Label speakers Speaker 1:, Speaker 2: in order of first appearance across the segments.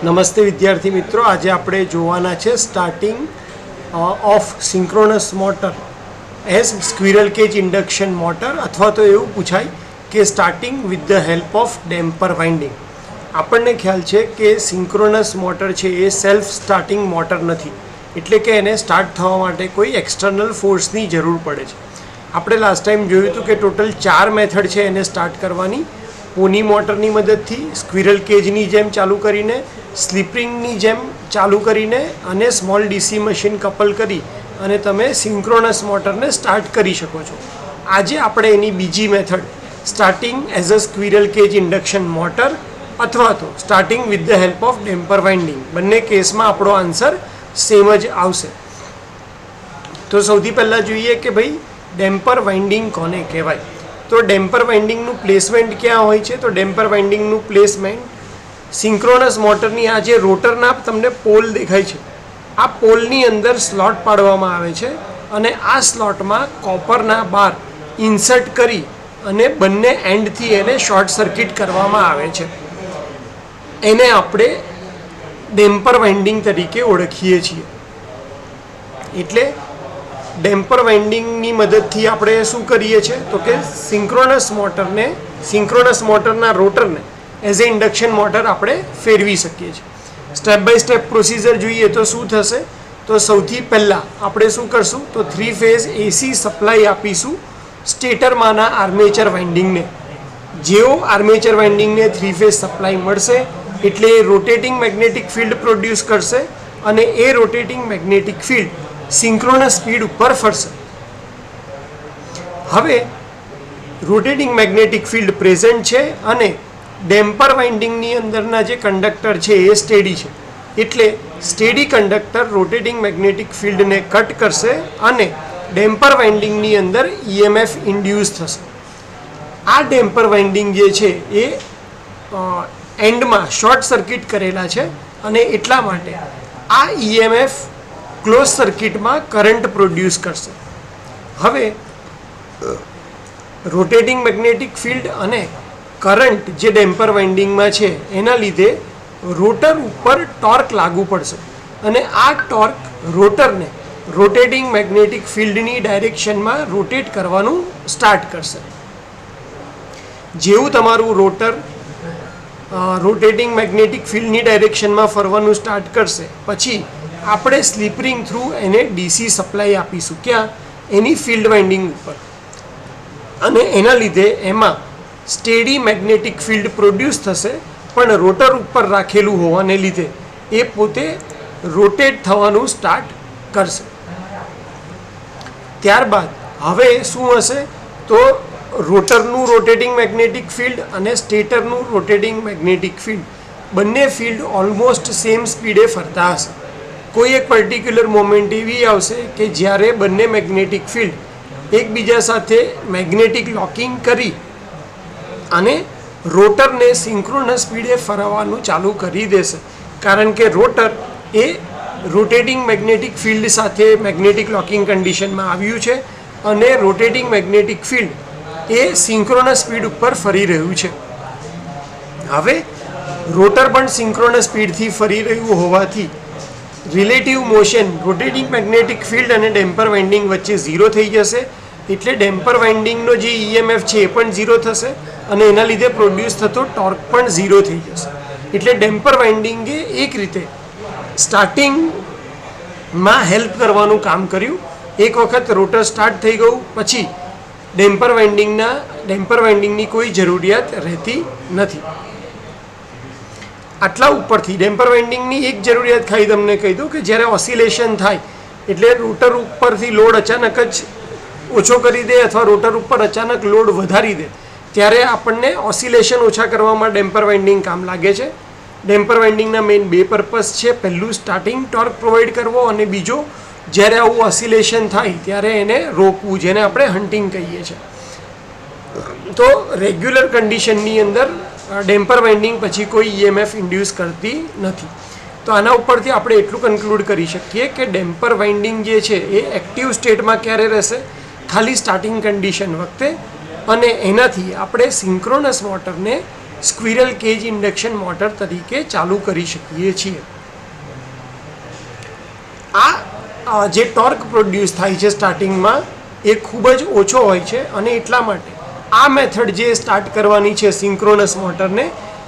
Speaker 1: નમસ્તે વિદ્યાર્થી મિત્રો, આજે આપણે જોવાના છે starting of synchronous motor as squirrel cage induction motor, અથવા તો એવું પૂછાય કે starting with the help of damper winding. આપણને ખ્યાલ છે કે સિંક્રોનસ મોટર છે એ સેલ્ફ સ્ટાર્ટિંગ મોટર નથી, એટલે કે એને સ્ટાર્ટ થવા માટે કોઈ એક્સટર્નલ ફોર્સની જરૂર પડે છે. આપણે લાસ્ટ ટાઈમ જોયું હતું કે ટોટલ 4 મેથડ છે એને સ્ટાર્ટ કરવાની. પોની મોટરની મદદથી, સ્ક્વિરલ કેજની જેમ ચાલુ કરીને, સ્લીપરિંગની જેમ ચાલુ કરીને અને સ્મોલ ડીસી મશીન કપલ કરી અને તમે સિંક્રોનસ મોટરને સ્ટાર્ટ કરી શકો છો. આજે આપણે એની બીજી method starting as a squirrel cage induction motor અથવા તો starting with the help of damper winding, બંને કેસમાં આપણો આન્સર સેમ જ આવશે. તો સૌથી પહેલાં જોઈએ કે ભાઈ ડેમ્પર વાઇન્ડિંગ કોને કહેવાય. તો ડેમ્પર વાઇન્ડિંગનું પ્લેસમેન્ટ ક્યાં હોય છે? તો ડેમ્પર વાઇન્ડિંગનું પ્લેસમેન્ટ સિંક્રોનસ મોટરની આ જે રોટરના તમને પોલ દેખાય છે, આ પોલની અંદર સ્લોટ પાડવામાં આવે છે અને આ સ્લોટમાં કોપરના બાર ઇન્સર્ટ કરી અને બંને એન્ડથી એને શોર્ટ સર્કિટ કરવામાં આવે છે. એને આપણે ડેમ્પર વાઇન્ડિંગ તરીકે ઓળખીએ છીએ. એટલે ડેમ્પર વાઇન્ડિંગની મદદથી આપણે શું કરીએ છીએ તો કે સિંક્રોનસ મોટરના રોટરને એઝ એ ઇન્ડક્શન મોટર આપણે ફેરવી શકીએ છીએ. સ્ટેપ બાય સ્ટેપ પ્રોસિજર જોઈએ તો શું થશે? તો સૌથી પહેલાં આપણે શું કરશું તો 3 ફેઝ એસી સપ્લાય આપીશું સ્ટેટરમાંના આર્મેચર વાઇન્ડિંગને. જેવો આર્મેચર વાઇન્ડિંગને 3 ફેઝ સપ્લાય મળશે એટલે એ રોટેટિંગ મેગ્નેટિક ફિલ્ડ પ્રોડ્યુસ કરશે અને એ rotating magnetic field synchronous speed ઉપર ફરશે. હવે રોટેટિંગ મેગ્નેટિક ફિલ્ડ પ્રેઝન્ટ છે અને ડેમ્પર વાઇન્ડિંગની અંદરના જે કંડક્ટર છે એ સ્ટેડી છે, એટલે સ્ટેડી કંડક્ટર રોટેટિંગ મેગ્નેટિક ફિલ્ડને કટ કરશે અને ડેમ્પર વાઇન્ડિંગની અંદર ઈએમએફ ઇન્ડ્યુસ થશે. આ ડેમ્પર વાઇન્ડિંગ જે છે એ એન્ડમાં શોર્ટ સર્કિટ કરેલા છે અને એટલા માટે આ ઈએમએફ ક્લોઝ સર્કિટમાં કરંટ પ્રોડ્યુસ કરશે. હવે રોટેટિંગ મેગ્નેટિક ફિલ્ડ અને કરંટ જે ડેમ્પર વાઇન્ડિંગમાં છે એના લીધે રોટર ઉપર ટોર્ક લાગુ પડશે અને આ ટોર્ક રોટરને રોટેટિંગ મેગ્નેટિક ફિલ્ડની ડાયરેક્શનમાં રોટેટ કરવાનું સ્ટાર્ટ કરશે. જેવું તમારું રોટર રોટેટિંગ મેગ્નેટિક ફિલ્ડની ડાયરેક્શનમાં ફરવાનું સ્ટાર્ટ કરશે પછી આપણે સ્લીપરિંગ થ્રુ એને ડીસી સપ્લાય આપીશું. ક્યાં? એની ફિલ્ડ વાઇન્ડિંગ ઉપર, અને એના લીધે એમાં સ્ટેડી મેગ્નેટિક ફિલ્ડ પ્રોડ્યુસ થશે, પણ રોટર ઉપર રાખેલું હોવાને લીધે એ પોતે રોટેટ થવાનું સ્ટાર્ટ કરશે. ત્યારબાદ હવે શું હશે તો રોટરનું રોટેટિંગ મેગ્નેટિક ફિલ્ડ અને સ્ટેટરનું રોટેટિંગ મેગ્નેટિક ફિલ્ડ બંને ફિલ્ડ ઓલમોસ્ટ સેમ સ્પીડે ફરતા હશે. કોઈ એક પર્ટિક્યુલર મોમેન્ટ એવી આવશે કે જ્યારે બંને મેગ્નેટિક ફિલ્ડ એકબીજા સાથે મેગ્નેટિક લોકિંગ કરી અને રોટરને સિંક્રોનસ સ્પીડે ફરવાનું ચાલુ કરી દેશે, કારણ કે રોટર એ રોટેટિંગ મેગ્નેટિક ફિલ્ડ સાથે મેગ્નેટિક લોકિંગ કન્ડિશનમાં આવ્યું છે અને રોટેટિંગ મેગ્નેટિક ફિલ્ડ એ સિંક્રોનસ સ્પીડ ઉપર ફરી રહ્યું છે. હવે રોટર પણ સિંક્રોનસ સ્પીડથી ફરી રહ્યું હોવાથી relative motion rotating magnetic field અને ડેમ્પર વાઇન્ડિંગ વચ્ચે 0 થઈ જશે, એટલે ડેમ્પર વાઇન્ડિંગનો જે ઈએમએફ છે એ પણ 0 થશે અને એના લીધે પ્રોડ્યુસ થતો ટોર્ક પણ 0 થઈ જશે. એટલે ડેમ્પર વાઇન્ડિંગે એક રીતે સ્ટાર્ટિંગમાં હેલ્પ કરવાનું કામ કર્યું. એક વખત રોટર સ્ટાર્ટ થઈ ગયું પછી ડેમ્પર વાઇન્ડિંગની કોઈ જરૂરિયાત રહેતી નથી. આટલા ઉપરથી ડેમ્પર વાઇન્ડિંગની એક જરૂરિયાત ખાલી તમને કહી દઉં કે જ્યારે ઓસિલેશન થાય એટલે રોટર ઉપરથી લોડ અચાનક જ ઓછો કરી દે અથવા રોટર ઉપર અચાનક લોડ વધારી દે ત્યારે આપણને ઓસિલેશન ઓછા કરવામાં ડેમ્પર વાઇન્ડિંગ કામ લાગે છે. ડેમ્પર વાઇન્ડિંગના મેઇન 2 પર્પઝ છે. પહેલું સ્ટાર્ટિંગ ટોર્ક પ્રોવાઈડ કરવો અને બીજો જ્યારે આવું ઓસિલેશન થાય ત્યારે એને રોકવું, જેને આપણે હન્ટિંગ કહીએ છીએ. તો રેગ્યુલર કન્ડિશનની અંદર ડેમ્પર વાઇન્ડિંગ પછી કોઈ ઈએમએફ ઇન્ડ્યુસ કરતી નથી. તો આના ઉપરથી આપણે એટલું કન્ક્લુડ કરી શકીએ કે ડેમ્પર વાઇન્ડિંગ જે છે એ એક્ટિવ સ્ટેટમાં ક્યારે રહેશે? ખાલી સ્ટાર્ટિંગ કન્ડિશન વખતે, અને એનાથી આપણે સિંક્રોનસ મોટરને સ્ક્વિરલ કેજ ઇન્ડક્શન મોટર તરીકે ચાલુ કરી શકીએ છીએ. આ જે ટોર્ક પ્રોડ્યુસ થાય છે સ્ટાર્ટિંગમાં એ ખૂબ જ ઓછો હોય છે અને એટલા માટે આ મેથડ જે સ્ટાર્ટ કરવાની છે સિંક્રોનસ મોટરને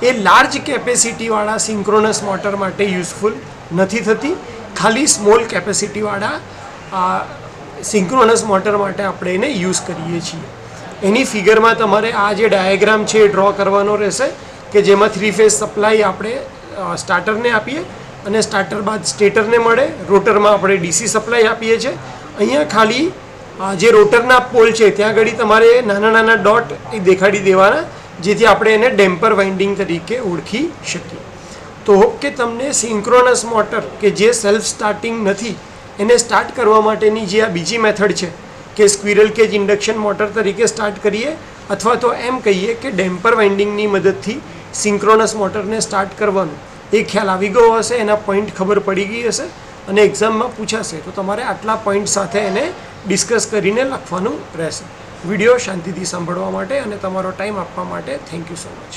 Speaker 1: એ લાર્જ કેપેસિટીવાળા સિંક્રોનસ મોટર માટે યુઝફુલ નથી થતી. ખાલી સ્મોલ કેપેસિટીવાળા સિંક્રોનસ મોટર માટે આપણે એને યુઝ કરીએ છીએ. એની ફિગરમાં તમારે આ જે ડાયાગ્રામ છે એ ડ્રો કરવાનો રહેશે કે જેમાં 3 ફેઝ સપ્લાય આપણે સ્ટાર્ટરને આપીએ અને સ્ટાર્ટર બાદ સ્ટેટરને મળે. રોટરમાં આપણે ડીસી સપ્લાય આપીએ છીએ. અહીંયા ખાલી જે રોટરના પોલ છે ત્યાં આગળ તમારે નાના નાના ડોટ એ દેખાડી દેવાના જેથી આપણે એને ડેમ્પર વાઇન્ડિંગ તરીકે ઓળખી શકીએ. તો હોપ કે તમને સિંક્રોનસ મોટર કે જે સેલ્ફ સ્ટાર્ટિંગ નથી એને સ્ટાર્ટ કરવા માટેની જે આ બીજી મેથડ છે કે સ્ક્વિરલ કેજ ઇન્ડક્શન મોટર તરીકે સ્ટાર્ટ કરીએ અથવા તો એમ કહીએ કે ડેમ્પર વાઇન્ડિંગની મદદથી સિંક્રોનસ મોટરને સ્ટાર્ટ કરવાનું એ ખ્યાલ આવી ગયો હશે, એના પોઈન્ટ ખબર પડી ગઈ હશે અને એક્ઝામમાં પૂછાશે તો તમારે આટલા પોઈન્ટ સાથે એને ડિસ્કસ કરીને લખવાનું રહેશે. વિડીયો શાંતિથી સાંભળવા માટે અને તમારો ટાઈમ આપવા માટે થેન્ક યુ સો મચ.